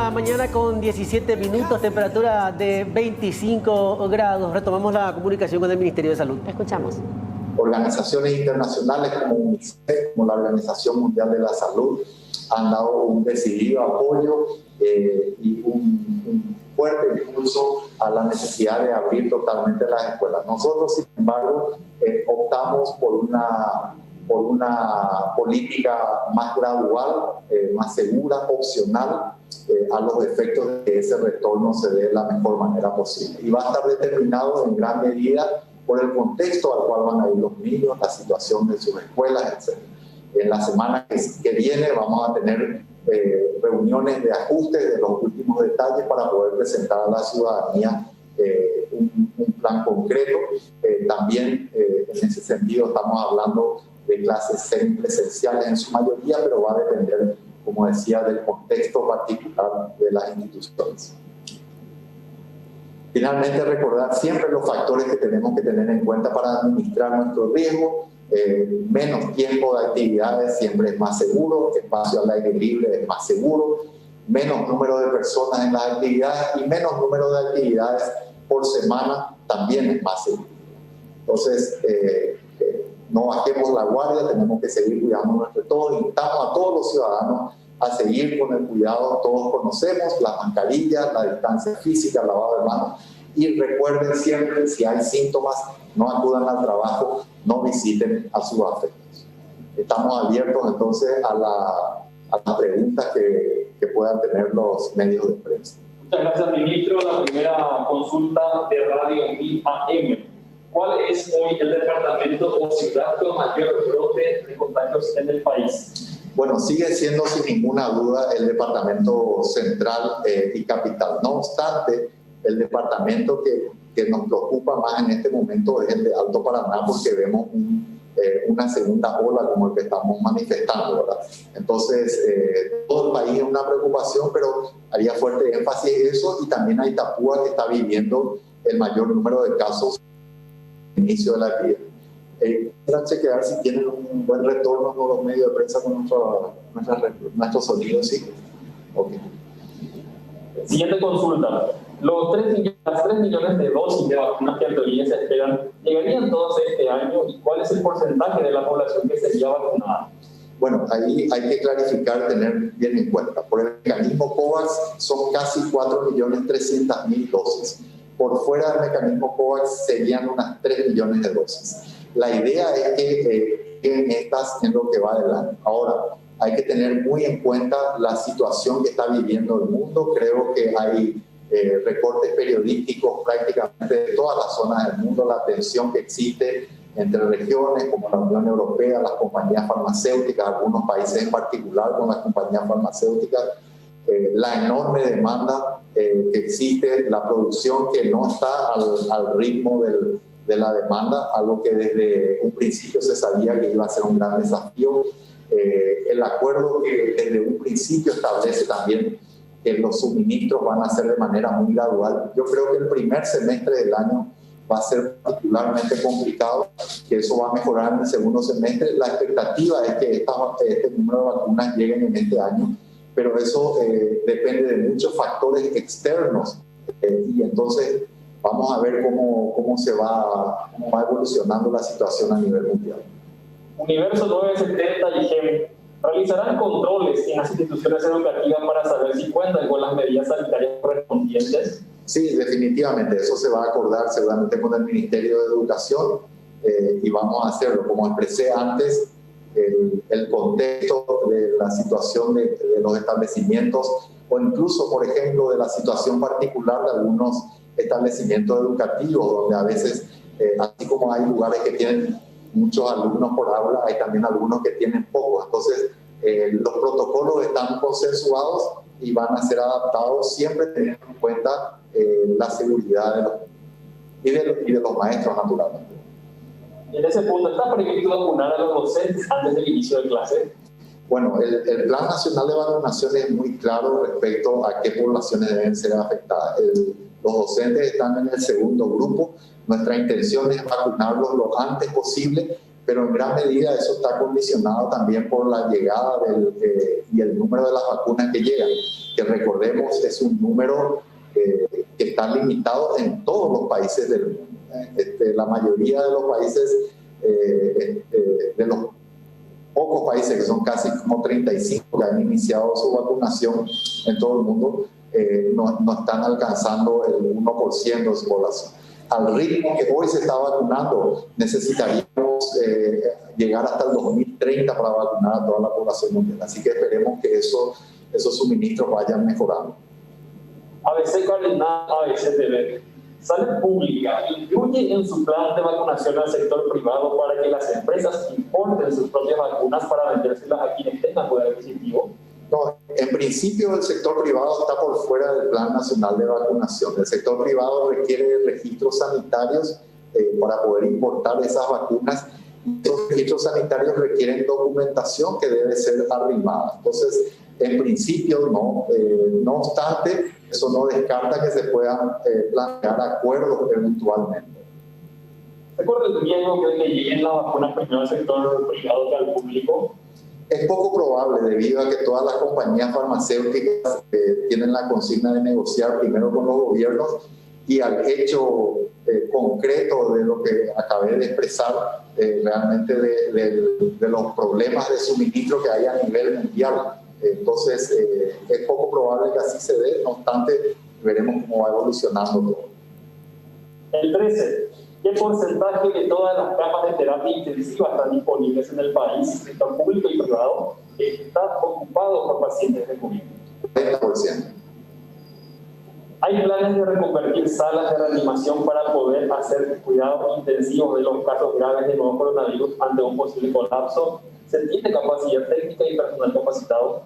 la mañana con 17 minutos, temperatura de 25 grados. Retomamos la comunicación con el Ministerio de Salud. Escuchamos. Organizaciones internacionales como UNICEF, como la Organización Mundial de la Salud, han dado un decidido apoyo y un fuerte impulso a la necesidad de abrir totalmente las escuelas. Nosotros, sin embargo, optamos por una política más gradual, más segura, opcional, a los efectos de que ese retorno se dé de la mejor manera posible. Y va a estar determinado en gran medida por el contexto al cual van a ir los niños, la situación de sus escuelas, etc. En la semana que viene vamos a tener reuniones de ajustes de los últimos detalles para poder presentar a la ciudadanía un plan concreto. También en ese sentido estamos hablando de clases semipresenciales en su mayoría, pero va a depender, como decía, del contexto particular de las instituciones. Finalmente, recordar siempre los factores que tenemos que tener en cuenta para administrar nuestro riesgo. Menos tiempo de actividades siempre es más seguro, espacio al aire libre es más seguro, menos número de personas en las actividades y menos número de actividades por semana también es más seguro. Entonces, no bajemos la guardia, tenemos que seguir cuidándonos entre todos. Invitamos a todos los ciudadanos a seguir con el cuidado. Todos conocemos las mascarillas, la distancia física, el lavado de manos. Y recuerden siempre, si hay síntomas, no acudan al trabajo, no visiten a sus afectos. Estamos abiertos entonces a las preguntas que puedan tener los medios de prensa. Muchas gracias, ministro. La primera consulta de Radio AM. ¿Cuál es hoy el departamento o ciudad con mayor brote de contagios en el país? Bueno, sigue siendo sin ninguna duda el departamento central y capital. No obstante, el departamento que nos preocupa más en este momento es el de Alto Paraná, porque vemos una segunda ola como el que estamos manifestando, ¿verdad? Entonces, todo el país es una preocupación, pero haría fuerte énfasis en eso, y también hay Itapúa, que está viviendo el mayor número de casos inicio de la epidemia. Quisiera chequear si tienen un buen retorno con los medios de prensa con nuestro sonido, ¿sí? Okay. Siguiente consulta. Las 3 millones de dosis de vacunas que en teoría se esperan, ¿llegarían todas este año? ¿Y cuál es el porcentaje de la población que sería vacunada? Bueno, ahí hay que clarificar, tener bien en cuenta. Por el mecanismo COVAX son casi 4.300.000 dosis. Por fuera del mecanismo COVAX serían unas 3 millones de dosis. La idea es que estas en lo que va adelante. Ahora, hay que tener muy en cuenta la situación que está viviendo el mundo. Creo que hay recortes periodísticos prácticamente de todas las zonas del mundo, la tensión que existe entre regiones como la Unión Europea, las compañías farmacéuticas, algunos países en particular con las compañías farmacéuticas, la enorme demanda que existe, la producción que no está al ritmo de la demanda, algo que desde un principio se sabía que iba a ser un gran desafío. El acuerdo que desde un principio establece también que los suministros van a ser de manera muy gradual. Yo creo que el primer semestre del año va a ser particularmente complicado, que eso va a mejorar en el segundo semestre. La expectativa es que este número de vacunas lleguen en este año, pero eso depende de muchos factores externos, y entonces vamos a ver cómo va evolucionando la situación a nivel mundial. Universo 970 y GEM realizarán controles en las instituciones educativas para saber si cuentan con las medidas sanitarias correspondientes. Sí, definitivamente, eso se va a acordar seguramente con el Ministerio de Educación, y vamos a hacerlo. Como expresé antes, el contexto de la situación de los establecimientos, o incluso, por ejemplo, de la situación particular de algunos establecimientos educativos, donde a veces, así como hay lugares que tienen muchos alumnos por aula, hay también algunos que tienen pocos. Entonces, los protocolos están consensuados y van a ser adaptados, siempre teniendo en cuenta la seguridad de los maestros, naturalmente. En ese punto, ¿está permitido vacunar a los docentes antes del inicio de clase? Bueno, el Plan Nacional de Vacunación es muy claro respecto a qué poblaciones deben ser afectadas. Los docentes están en el segundo grupo. Nuestra intención es vacunarlos lo antes posible, pero en gran medida eso está condicionado también por la llegada y el número de las vacunas que llegan, que recordemos es un número que está limitado en todos los países del mundo. La mayoría de los países, de los pocos países, que son casi como 35 que han iniciado su vacunación en todo el mundo, no están alcanzando el 1% de su población. Al ritmo que hoy se está vacunando, necesitaríamos llegar hasta el 2030 para vacunar a toda la población mundial. Así que esperemos que esos suministros vayan mejorando. ABC Cardenal, ABCTV. Salud Pública incluye en su plan de vacunación al sector privado para que las empresas importen sus propias vacunas para vendérselas a quienes tengan poder adquisitivo. No, en principio el sector privado está por fuera del Plan Nacional de Vacunación. El sector privado requiere registros sanitarios para poder importar esas vacunas. Esos registros sanitarios requieren documentación que debe ser arrimada. Entonces, en principio no. No obstante, eso no descarta que se puedan plantear acuerdos eventualmente. ¿Se corre el riesgo que lleguen las vacunas primero al sector privado que al público? Es poco probable debido a que todas las compañías farmacéuticas tienen la consigna de negociar primero con los gobiernos y al hecho concreto de lo que acabé de expresar, realmente de los problemas de suministro que hay a nivel mundial. Entonces, es poco probable que así se dé, no obstante, veremos cómo va evolucionando todo. El 13. ¿Qué porcentaje de todas las camas de terapia intensiva están disponibles en el país, sector público y privado, está ocupado por pacientes de COVID? 30%. ¿Hay planes de reconvertir salas de reanimación para poder hacer cuidados intensivos de los casos graves de nuevo coronavirus ante un posible colapso? ¿Se tiene capacidad técnica y personal capacitado?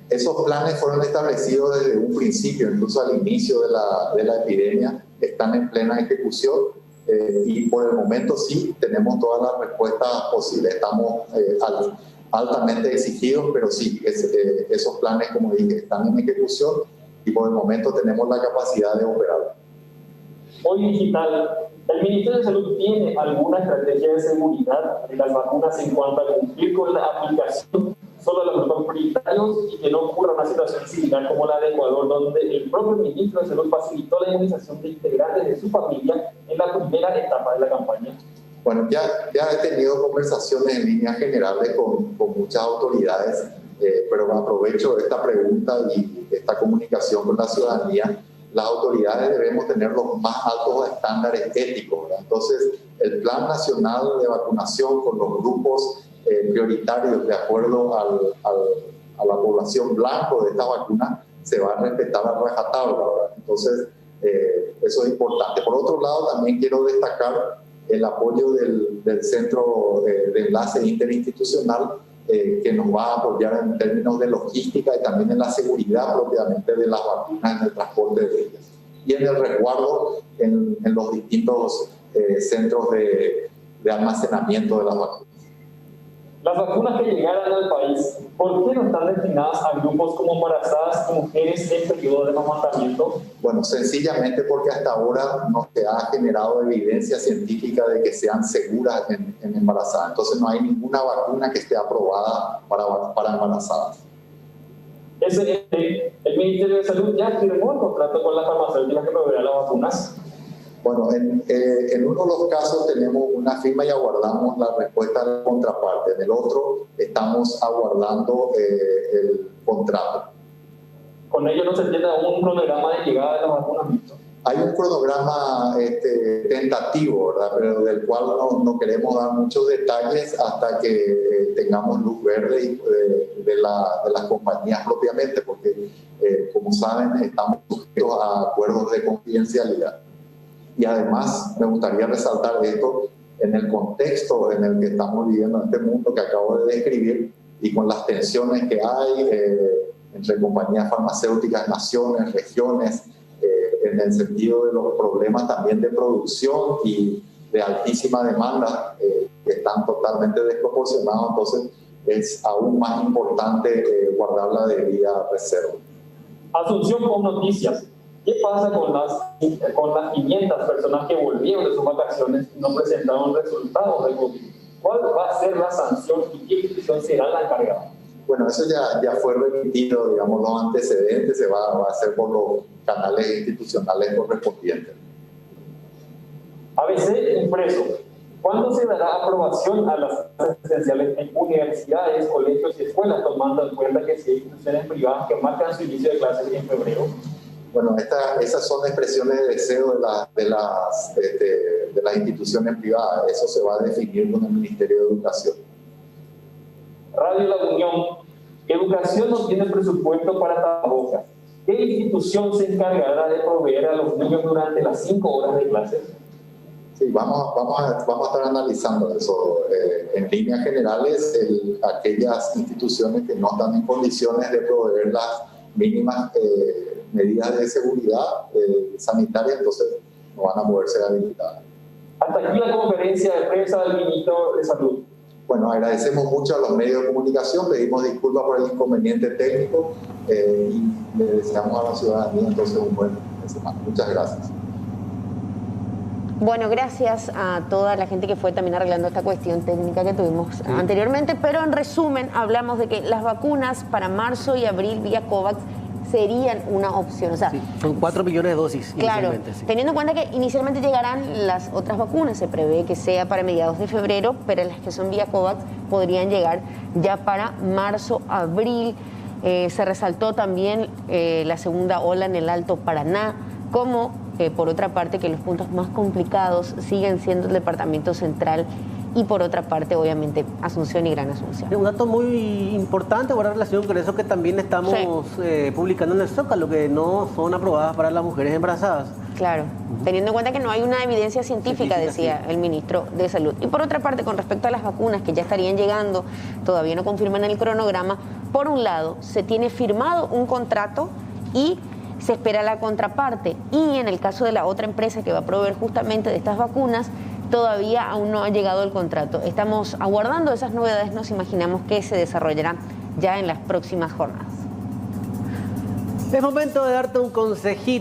Esos planes fueron establecidos desde un principio, incluso al inicio de la epidemia, están en plena ejecución. Y por el momento sí tenemos todas las respuestas posibles. Estamos altamente exigidos, pero sí, esos planes, como dije, están en ejecución y por el momento tenemos la capacidad de operar. Hoy digital, ¿el Ministerio de Salud tiene alguna estrategia de seguridad de las vacunas en cuanto a cumplir con la aplicación solo a los grupos prioritarios y que no ocurra una situación similar como la de Ecuador, donde el propio ministro de Salud facilitó la inmunización de integrantes de su familia en la primera etapa de la campaña? Bueno, ya he tenido conversaciones en líneas generales con muchas autoridades, pero aprovecho esta pregunta y esta comunicación con la ciudadanía. Las autoridades debemos tener los más altos estándares éticos, ¿verdad? Entonces, el Plan Nacional de Vacunación con los grupos prioritarios de acuerdo a la población blanco de esta vacuna se va a respetar a rajatabla, ¿verdad? Entonces, eso es importante. Por otro lado, también quiero destacar el apoyo del Centro de Enlace Interinstitucional que nos va a apoyar en términos de logística y también en la seguridad propiamente de las vacunas, en el transporte de ellas y en el resguardo en los distintos centros de almacenamiento de las vacunas. Las vacunas que llegaran al país, ¿por qué no están destinadas a grupos como embarazadas y mujeres en periodo de amamantamiento? Bueno, sencillamente porque hasta ahora no se ha generado evidencia científica de que sean seguras en embarazadas. Entonces no hay ninguna vacuna que esté aprobada para embarazadas. El Ministerio de Salud ya firmó el contrato con las farmacéuticas que proveerán las vacunas. Bueno, en uno de los casos tenemos una firma y aguardamos la respuesta de la contraparte. En el otro estamos aguardando el contrato. ¿Con ello no se tiene un cronograma de llegada de las vacunas? Hay un cronograma tentativo, ¿verdad? Pero del cual no queremos dar muchos detalles hasta que tengamos luz verde de las compañías propiamente, porque como saben estamos sujetos a acuerdos de confidencialidad. Y además me gustaría resaltar esto en el contexto en el que estamos viviendo en este mundo que acabo de describir y con las tensiones que hay entre compañías farmacéuticas, naciones, regiones, en el sentido de los problemas también de producción y de altísima demanda que están totalmente desproporcionados. Entonces es aún más importante guardar la debida reserva. Asunción con noticias. ¿Qué pasa con las 500 personas que volvieron de sus vacaciones y no presentaron resultados de COVID? ¿Cuál va a ser la sanción y qué institución será la encargada? Bueno, eso ya fue remitido, digamos, los antecedentes, se va a hacer por los canales institucionales correspondientes. ABC impreso. ¿Cuándo se dará aprobación a las clases presenciales en universidades, colegios y escuelas, tomando en cuenta que si hay instituciones privadas que marcan su inicio de clases en febrero? Bueno, esas son expresiones de deseo de las instituciones privadas. Eso se va a definir con el Ministerio de Educación. Radio La Unión. Educación no tiene presupuesto para tapabocas. ¿Qué institución se encargará de proveer a los niños durante las 5 horas de clases? Sí, vamos a estar analizando eso. En líneas generales, aquellas instituciones que no están en condiciones de proveer las mínimas medidas de seguridad sanitaria, entonces no van a poderse habilitar. Hasta aquí la conferencia de prensa del ministro de Salud. Bueno, agradecemos mucho a los medios de comunicación, pedimos disculpas por el inconveniente técnico y le deseamos a la ciudadanía entonces un buen fin de semana. Muchas gracias. Bueno, gracias a toda la gente que fue también arreglando esta cuestión técnica que tuvimos anteriormente, pero en resumen hablamos de que las vacunas para marzo y abril vía COVAX serían una opción. O sea, sí, son 4 millones de dosis. Claro, sí. Teniendo en cuenta que inicialmente llegarán las otras vacunas, se prevé que sea para mediados de febrero, pero las que son vía COVAX podrían llegar ya para marzo, abril. Se resaltó también la segunda ola en el Alto Paraná, como por otra parte que los puntos más complicados siguen siendo el Departamento Central y por otra parte obviamente Asunción y Gran Asunción. Un dato muy importante en relación con eso que también estamos publicando en el Zócalo, que no son aprobadas para las mujeres embarazadas. Claro, teniendo en cuenta que no hay una evidencia científica, decía el ministro de Salud. Y por otra parte, con respecto a las vacunas que ya estarían llegando, todavía no confirman el cronograma. Por un lado, se tiene firmado un contrato y se espera la contraparte. Y en el caso de la otra empresa que va a proveer justamente de estas vacunas, todavía aún no ha llegado el contrato. Estamos aguardando esas novedades, nos imaginamos que se desarrollarán ya en las próximas jornadas. Es momento de darte un consejito.